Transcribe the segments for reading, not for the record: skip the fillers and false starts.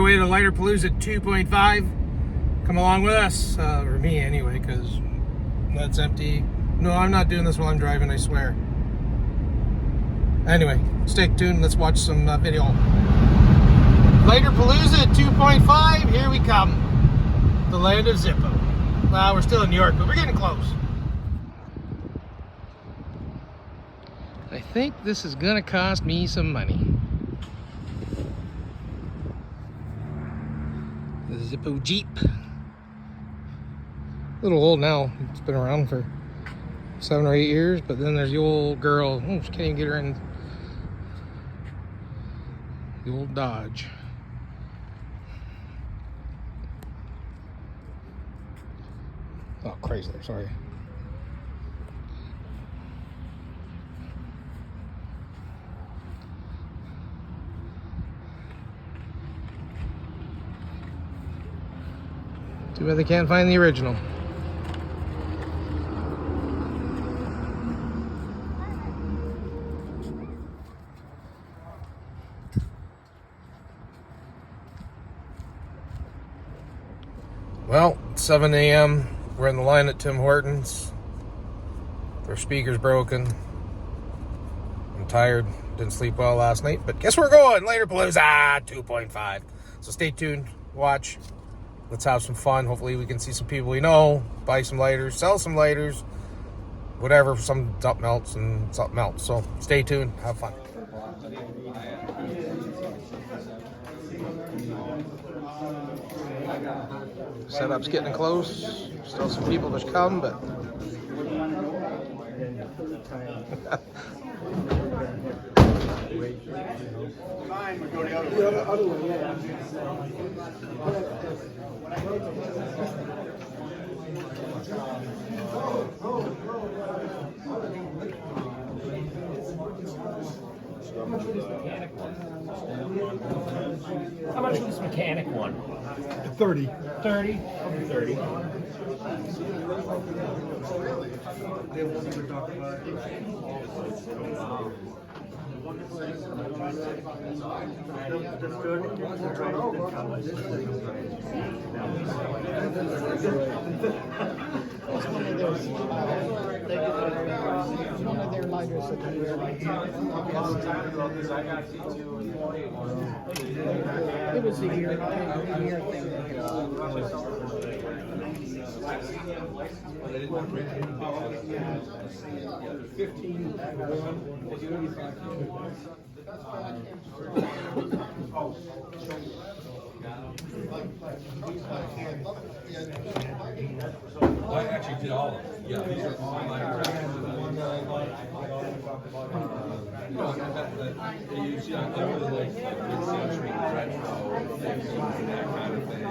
our way to Lighter Palooza 2.5. Come along with us, or me anyway, because that's empty. No, I'm not doing this while I'm driving, I swear. Anyway, stay tuned. Let's watch some video. Lighter Palooza 2.5, here we come. The land of Zippo. Well, we're still in New York, but we're getting close. I think this is gonna cost me some money. The Zippo Jeep. A little old now. It's been around for 7 or 8 years, but then there's the old girl. Oh, she can't even get her in. The old Dodge. Oh, Chrysler, sorry. Too bad they can't find the original. Well, it's 7 a.m. We're in the line at Tim Hortons. Their speaker's broken. I'm tired. Didn't sleep well last night. But guess where we're going? Lighter Palooza 2.5. So stay tuned. Watch. Let's have some fun. Hopefully we can see some people we know. Buy some lighters. Sell some lighters. Whatever. Something else and something else. So stay tuned. Have fun. Setup's getting close. Still some people to come, but How much for this mechanic one? 30. 30? 30. One of their lighters that they wear like it was a year thing. I actually did all of them. Yeah, these are all my you see, I really like mid-century retro things and that kind of thing.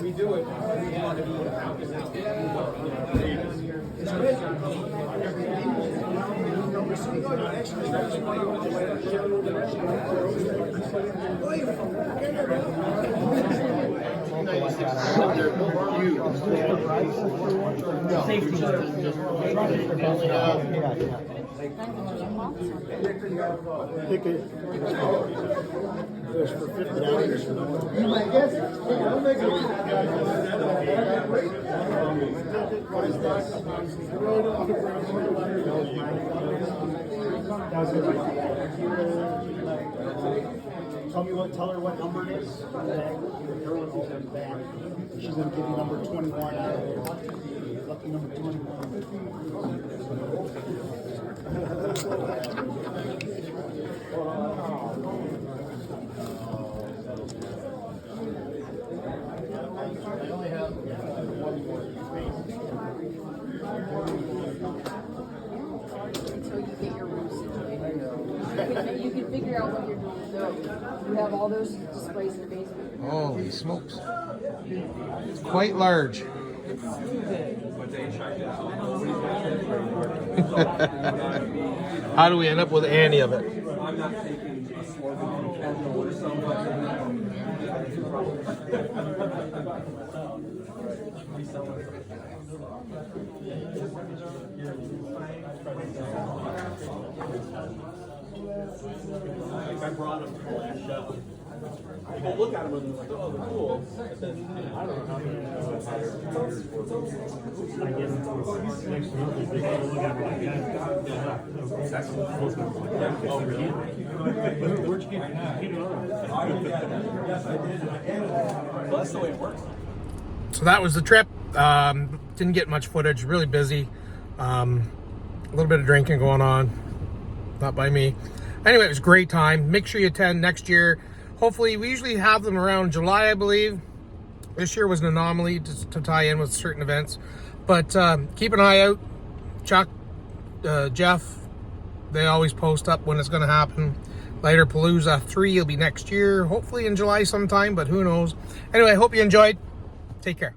We do it. Ticket goes for $50. You might guess it. I'll make it. Tell her what number it is. She's going to give you number 21. Lucky number 21. Until you get your room situated. You can figure out what you're doing. So you have all those displays in the basement. holy smokes. It's quite large. How do we end up with any of it? I'm not taking a slogan or something. Like I brought them to the last show. People look at them and they're like, oh, they're cool. But then, you know, I don't know how many well, that's the way it works. So that was the trip. Didn't get much footage, really busy. A little bit of drinking going on, not by me. Anyway, it was a great time. Make sure you attend next year. Hopefully, we usually have them around July, I believe. This year was an anomaly to tie in with certain events. But keep an eye out. Chuck, Jeff, they always post up when it's going to happen. Later, Palooza 3 will be next year. Hopefully in July sometime, but who knows. Anyway, I hope you enjoyed. Take care.